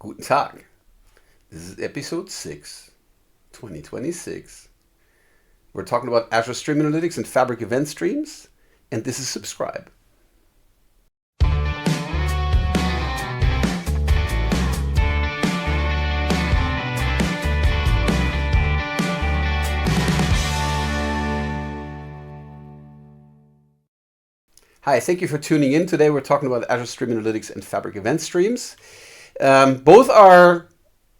Guten Tag. This is episode 6, 2026. We're talking about Azure Stream Analytics and Fabric event streams, and this is subscribe. Hi, thank you for tuning in. Today we're talking about Azure Stream Analytics and Fabric event streams. Both are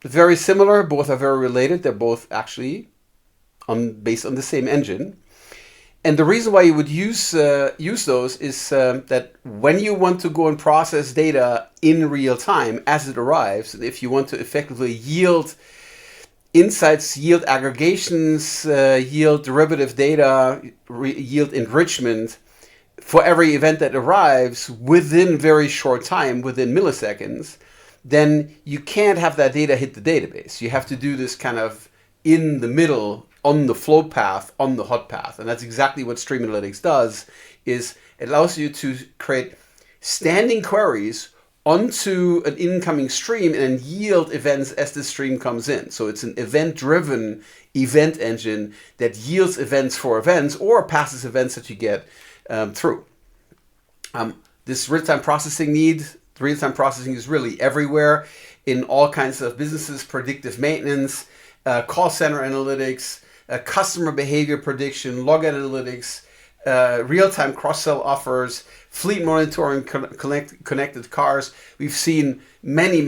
very similar, both are very related. They're both actually based on the same engine. And the reason why you would use those is that when you want to go and process data in real time as it arrives, and if you want to effectively yield insights, yield aggregations, yield derivative data, yield enrichment for every event that arrives within very short time, within milliseconds, then you can't have that data hit the database. You have to do this kind of in the middle, on the flow path, on the hot path. And that's exactly what Stream Analytics does, is it allows you to create standing queries onto an incoming stream and yield events as the stream comes in. So it's an event-driven event engine that yields events for events or passes events that you get through. This real-time processing real-time processing is really everywhere in all kinds of businesses: predictive maintenance, call center analytics, customer behavior prediction, log analytics, real-time cross-sell offers, fleet monitoring, connected cars. We've seen many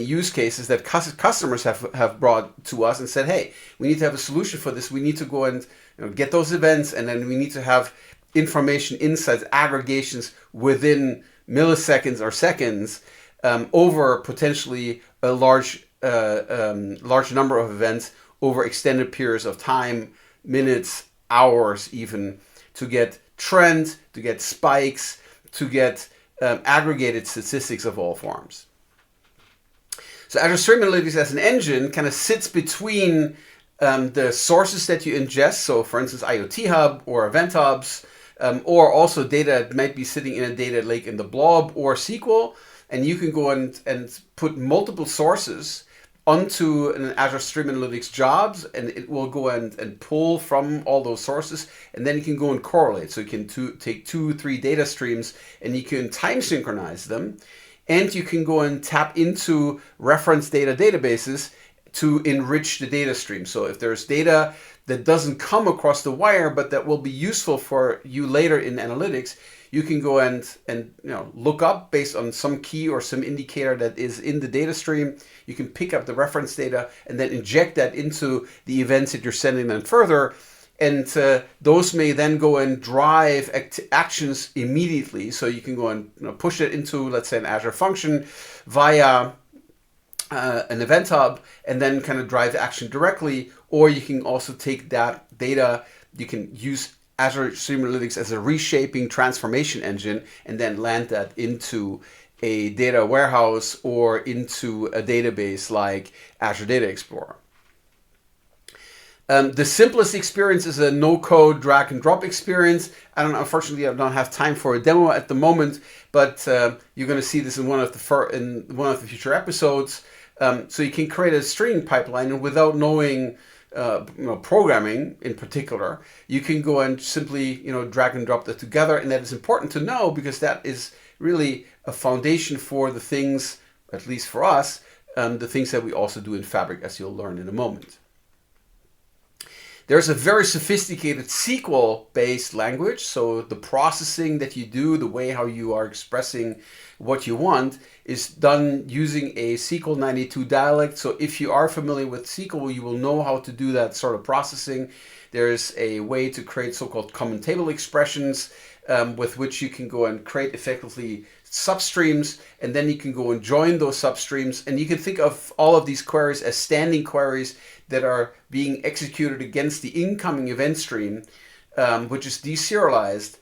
use cases that customers have brought to us and said, hey, we need to have a solution for this. We need to go and get those events, and then we need to have information, insights, aggregations within milliseconds or seconds over potentially a large number of events over extended periods of time, minutes, hours even, to get trends, to get spikes, to get aggregated statistics of all forms. So Azure Stream Analytics as an engine kind of sits between the sources that you ingest, so for instance IoT Hub or Event Hubs, or also data that might be sitting in a data lake in the blob or SQL, and you can go and put multiple sources onto an Azure Stream Analytics jobs, and it will go and pull from all those sources, and then you can go and correlate. So you can take 2-3 data streams and you can time synchronize them, and you can go and tap into reference data databases to enrich the data stream. So if there's data that doesn't come across the wire, but that will be useful for you later in analytics, you can go and look up based on some key or some indicator that is in the data stream. You can pick up the reference data and then inject that into the events that you're sending them further. And those may then go and drive actions immediately. So you can go and push it into, let's say, an Azure function via an event hub and then kind of drive action directly. Or you can also take that data, you can use Azure Stream Analytics as a reshaping transformation engine and then land that into a data warehouse or into a database like Azure Data Explorer. The simplest experience is a no-code drag and drop experience. Unfortunately, I don't have time for a demo at the moment, but you're going to see this in one of the future episodes. So you can create a stream pipeline, and without knowing programming in particular, you can go and simply drag and drop that together. And that is important to know because that is really a foundation for the things, at least for us, the things that we also do in Fabric, as you'll learn in a moment. There's a very sophisticated SQL-based language, so the processing that you do, the way how you are expressing what you want, is done using a SQL 92 dialect. So if you are familiar with SQL, you will know how to do that sort of processing. There's a way to create so-called common table expressions with which you can go and create effectively substreams, and then you can go and join those substreams. And you can think of all of these queries as standing queries that are being executed against the incoming event stream, which is deserialized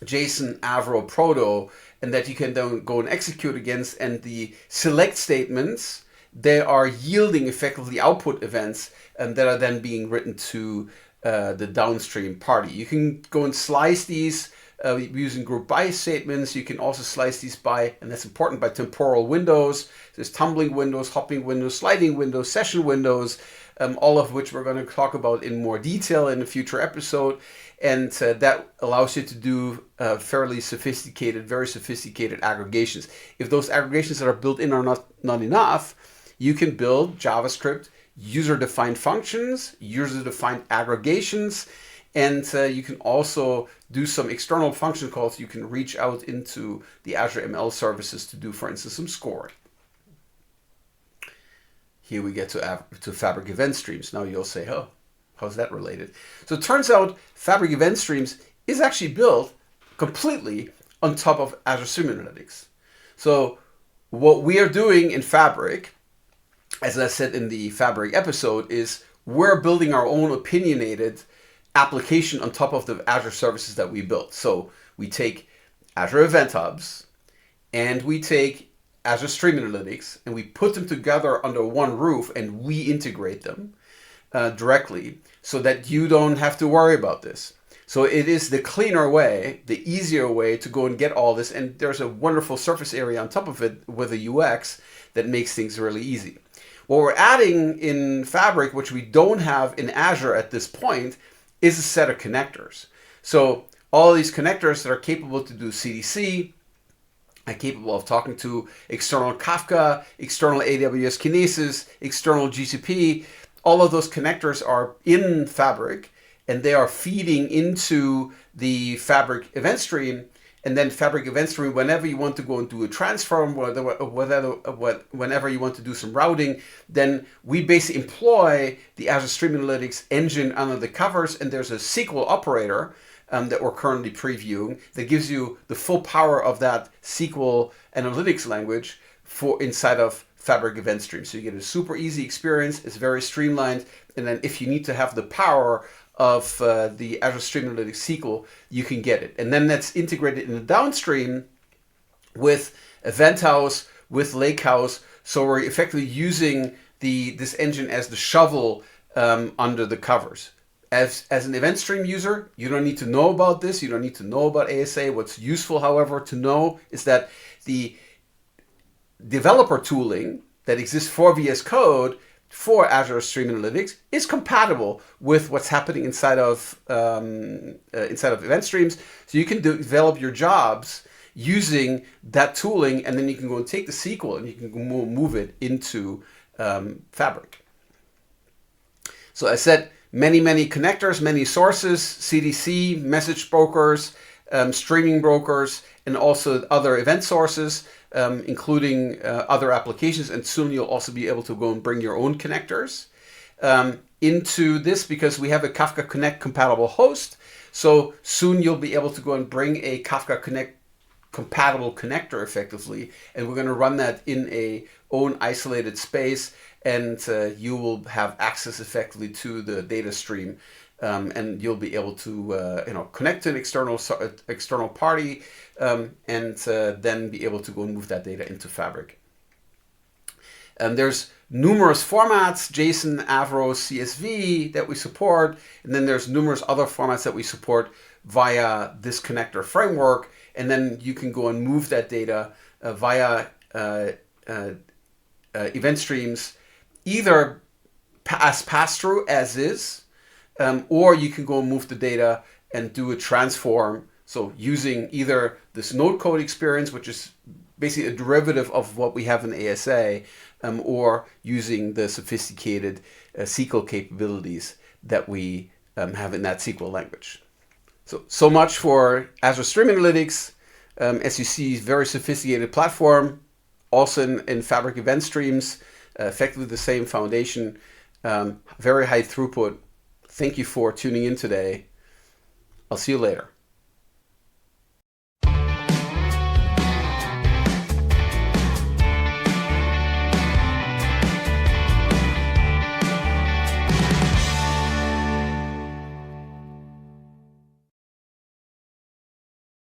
JSON, Avro, Proto, and that you can then go and execute against. And the select statements, they are yielding effectively output events that are then being written to the downstream party. You can go and slice these using group by statements. You can also slice these by, and that's important, by temporal windows. There's tumbling windows, hopping windows, sliding windows, session windows, all of which we're going to talk about in more detail in a future episode. And that allows you to do fairly sophisticated, very sophisticated aggregations. If those aggregations that are built in are not enough, you can build JavaScript user-defined functions, user-defined aggregations, and you can also do some external function calls. You can reach out into the Azure ML services to do, for instance, some scoring. Here we get to Fabric Event Streams. Now you'll say, oh, how's that related? So it turns out Fabric Event Streams is actually built completely on top of Azure Stream Analytics. So what we are doing in Fabric, as I said in the Fabric episode, is we're building our own opinionated application on top of the Azure services that we built. So we take Azure Event Hubs and we take Azure Stream Analytics and we put them together under one roof and we integrate them directly so that you don't have to worry about this. So it is the cleaner way, the easier way to go and get all this. And there's a wonderful surface area on top of it with a UX that makes things really easy. What we're adding in Fabric, which we don't have in Azure at this point, is a set of connectors. So all of these connectors that are capable to do CDC, are capable of talking to external Kafka, external AWS Kinesis, external GCP, all of those connectors are in Fabric and they are feeding into the Fabric event stream. And then Fabric event stream, whenever you want to go and do a transform, whenever you want to do some routing, then we basically employ the Azure Stream Analytics engine under the covers. And there's a SQL operator that we're currently previewing that gives you the full power of that SQL analytics language for inside of Fabric event stream. So you get a super easy experience. It's very streamlined. And then if you need to have the power of the Azure Stream Analytics SQL, you can get it. And then that's integrated in the downstream with Event House, with Lakehouse. So we're effectively using this engine as the shovel under the covers. As an event stream user, you don't need to know about this. You don't need to know about ASA. What's useful, however, to know is that the developer tooling that exists for VS Code for Azure Stream Analytics is compatible with what's happening inside of event streams. So you can develop your jobs using that tooling, and then you can go and take the SQL and you can move it into Fabric. So I said many connectors, many sources, CDC, message brokers, streaming brokers, and also other event sources, including other applications. And soon you'll also be able to go and bring your own connectors into this because we have a Kafka Connect compatible host. So soon you'll be able to go and bring a Kafka Connect compatible connector effectively. And we're going to run that in a own isolated space. And you will have access effectively to the data stream. And you'll be able to connect to an external party and then be able to go and move that data into Fabric. There's numerous formats, JSON, Avro, CSV that we support, and then there's numerous other formats that we support via this connector framework, and then you can go and move that data via event streams, either as pass-through as is, or you can go and move the data and do a transform. So using either this node code experience, which is basically a derivative of what we have in ASA, or using the sophisticated SQL capabilities that we have in that SQL language. So much for Azure Stream Analytics. As you see, very sophisticated platform, also in Fabric event streams, effectively the same foundation, very high throughput. Thank you for tuning in today. I'll see you later.